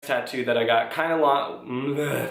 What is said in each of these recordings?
tattoo that I got kind of long.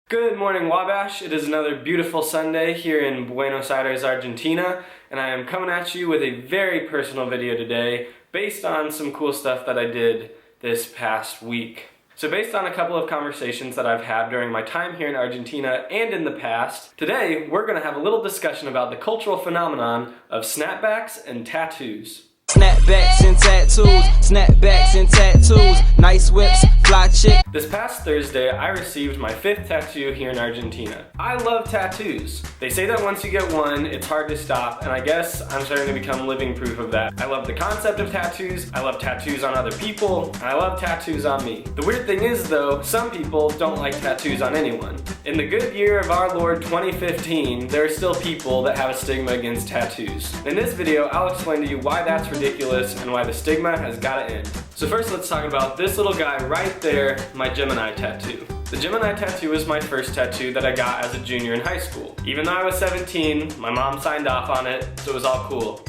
Good morning, Wabash. It is another beautiful Sunday here in Buenos Aires, Argentina, and I am coming at you with a very personal video today based on some cool stuff that I did this past week. So based on a couple of conversations that I've had during my time here in Argentina and in the past, today we're going to have a little discussion about the cultural phenomenon of snapbacks and tattoos. Snapbacks and tattoos, snapbacks and tattoos, nice whips, fly chick. This past Thursday, I received my 5th tattoo here in Argentina. I love tattoos. They say that once you get one, it's hard to stop, and I guess I'm starting to become living proof of that. I love the concept of tattoos, I love tattoos on other people, and I love tattoos on me. The weird thing is though, some people don't like tattoos on anyone. In the good year of our Lord 2015, there are still people that have a stigma against tattoos. In this video, I'll explain to you why that's ridiculous and why the stigma has got to end. So first let's talk about this little guy right there, my Gemini tattoo. The Gemini tattoo was my first tattoo that I got as a junior in high school. Even though I was 17, my mom signed off on it, so it was all cool.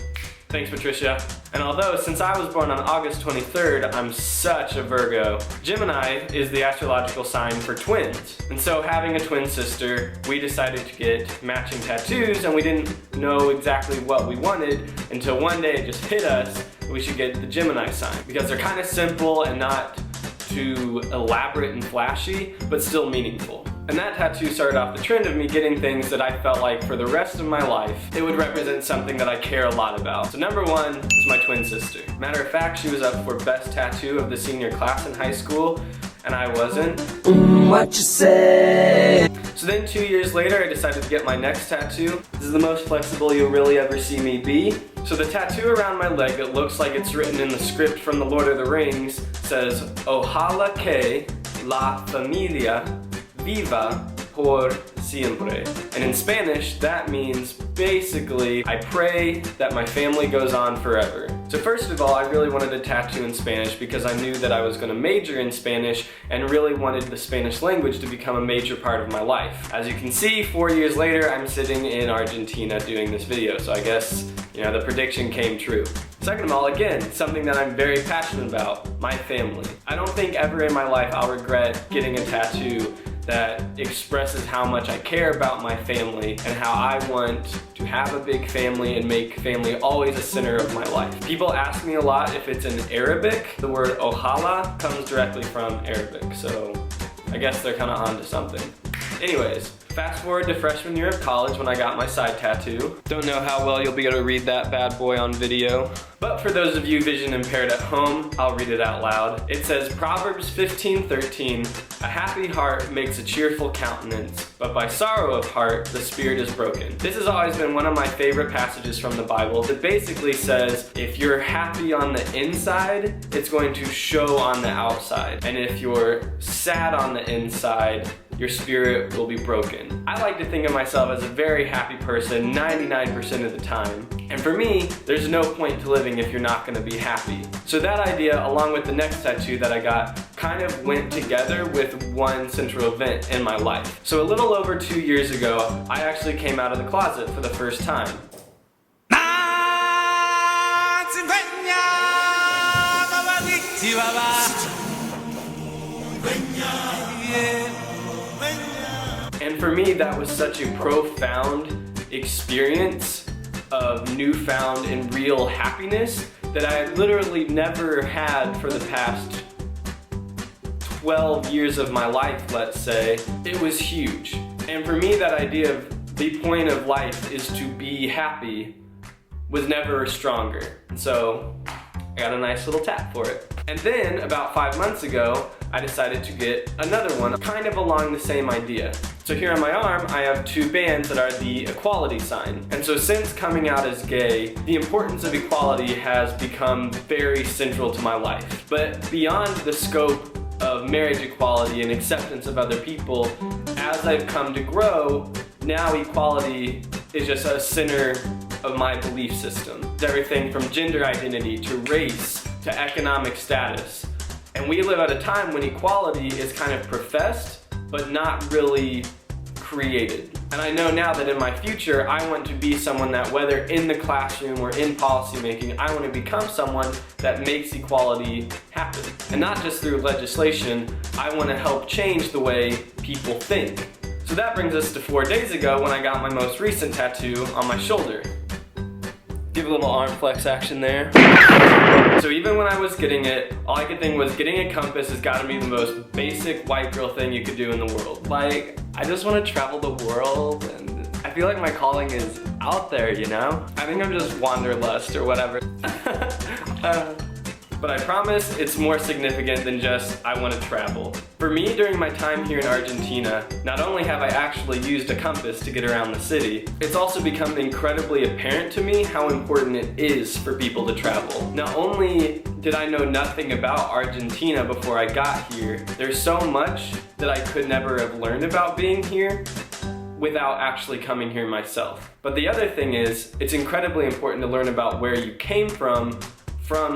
Thanks, Patricia. And although since I was born on August 23rd, I'm such a Virgo, Gemini is the astrological sign for twins. And so having a twin sister, we decided to get matching tattoos, and we didn't know exactly what we wanted until one day it just hit us that we should get the Gemini sign, because they're kind of simple and not too elaborate and flashy, but still meaningful. And that tattoo started off the trend of me getting things that I felt like for the rest of my life, it would represent something that I care a lot about. So number one is my twin sister. Matter of fact, she was up for best tattoo of the senior class in high school, and I wasn't. What you say? So then 2 years later, I decided to get my next tattoo. This is the most flexible you'll really ever see me be. So the tattoo around my leg that looks like it's written in the script from The Lord of the Rings says, Ojalá que la familia viva por siempre. And in Spanish, that means basically, I pray that my family goes on forever. So first of all, I really wanted a tattoo in Spanish because I knew that I was going to major in Spanish and really wanted the Spanish language to become a major part of my life. As you can see, 4 years later, I'm sitting in Argentina doing this video, so I guess, you know, the prediction came true. Second of all, again, something that I'm very passionate about, my family. I don't think ever in my life I'll regret getting a tattoo that expresses how much I care about my family and how I want to have a big family and make family always a center of my life. People ask me a lot if it's in Arabic. The word ojalá comes directly from Arabic, so I guess they're kind of onto something. Anyways, fast forward to freshman year of college when I got my side tattoo. Don't know how well you'll be able to read that bad boy on video, but for those of you vision impaired at home, I'll read it out loud. It says, Proverbs 15:13, a happy heart makes a cheerful countenance, but by sorrow of heart the spirit is broken. This has always been one of my favorite passages from the Bible that basically says, if you're happy on the inside, it's going to show on the outside. And if you're sad on the inside, your spirit will be broken. I like to think of myself as a very happy person 99% of the time. And for me, there's no point to living if you're not gonna be happy. So that idea, along with the next tattoo that I got, kind of went together with one central event in my life. So a little over 2 years ago, I actually came out of the closet for the first time. And for me, that was such a profound experience of newfound and real happiness that I had literally never had for the past 12 years of my life, let's say. It was huge. And for me, that idea of the point of life is to be happy was never stronger. And so I got a nice little tap for it. And then about 5 months ago, I decided to get another one kind of along the same idea. So here on my arm, I have 2 bands that are the equality sign. And so since coming out as gay, the importance of equality has become very central to my life. But beyond the scope of marriage equality and acceptance of other people, as I've come to grow, now equality is just a center of my belief system. It's everything from gender identity to race to economic status. And we live at a time when equality is kind of professed, but not really created. And I know now that in my future, I want to be someone that, whether in the classroom or in policymaking, I want to become someone that makes equality happen. And not just through legislation, I want to help change the way people think. So that brings us to 4 days ago when I got my most recent tattoo on my shoulder. Give a little arm flex action there. So even when I was getting it, all I could think was getting a compass has got to be the most basic white girl thing you could do in the world. Like, I just want to travel the world, and I feel like my calling is out there, you know? I think I'm just wanderlust or whatever. But I promise it's more significant than just I want to travel. For me, during my time here in Argentina, not only have I actually used a compass to get around the city, it's also become incredibly apparent to me how important it is for people to travel. Not only did I know nothing about Argentina before I got here, there's so much that I could never have learned about being here without actually coming here myself. But the other thing is, it's incredibly important to learn about where you came from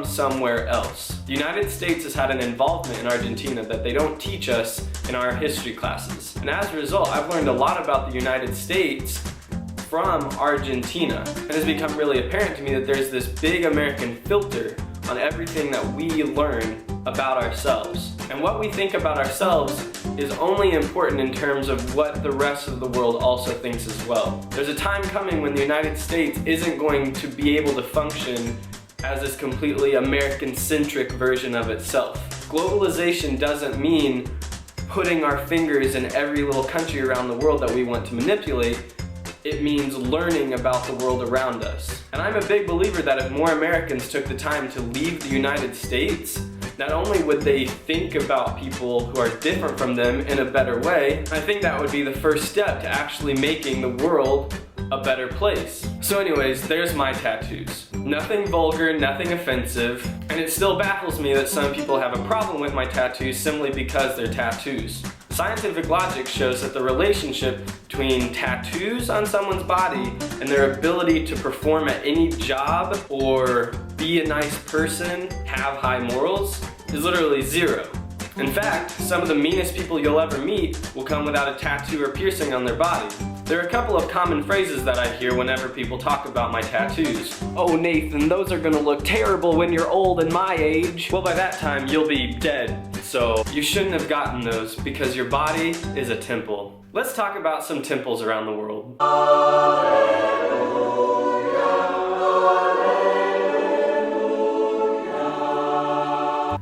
somewhere else. The United States has had an involvement in Argentina that they don't teach us in our history classes. And as a result, I've learned a lot about the United States from Argentina. And it's become really apparent to me that there's this big American filter on everything that we learn about ourselves. And what we think about ourselves is only important in terms of what the rest of the world also thinks as well. There's a time coming when the United States isn't going to be able to function as this completely American-centric version of itself. Globalization doesn't mean putting our fingers in every little country around the world that we want to manipulate. It means learning about the world around us. And I'm a big believer that if more Americans took the time to leave the United States, not only would they think about people who are different from them in a better way, I think that would be the first step to actually making the world a better place. So anyways, there's my tattoos. Nothing vulgar, nothing offensive, and it still baffles me that some people have a problem with my tattoos simply because they're tattoos. Scientific logic shows that the relationship between tattoos on someone's body and their ability to perform at any job or be a nice person, have high morals, is literally zero. In fact, some of the meanest people you'll ever meet will come without a tattoo or piercing on their body. There are a couple of common phrases that I hear whenever people talk about my tattoos. Oh Nathan, those are gonna look terrible when you're old and my age. Well, by that time, you'll be dead. So you shouldn't have gotten those because your body is a temple. Let's talk about some temples around the world.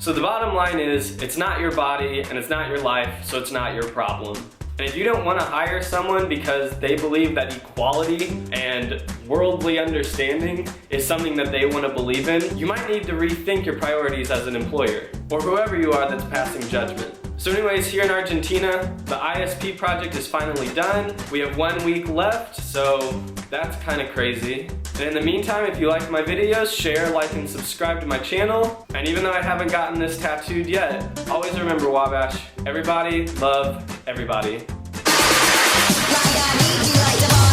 So the bottom line is, it's not your body and it's not your life, so it's not your problem. And if you don't want to hire someone because they believe that equality and worldly understanding is something that they want to believe in, you might need to rethink your priorities as an employer, or whoever you are that's passing judgment. So anyways, here in Argentina, the ISP project is finally done. We have 1 week left, so that's kind of crazy. And in the meantime, if you like my videos, share, like, and subscribe to my channel. And even though I haven't gotten this tattooed yet, always remember, Wabash, everybody love everybody. Like I need you like the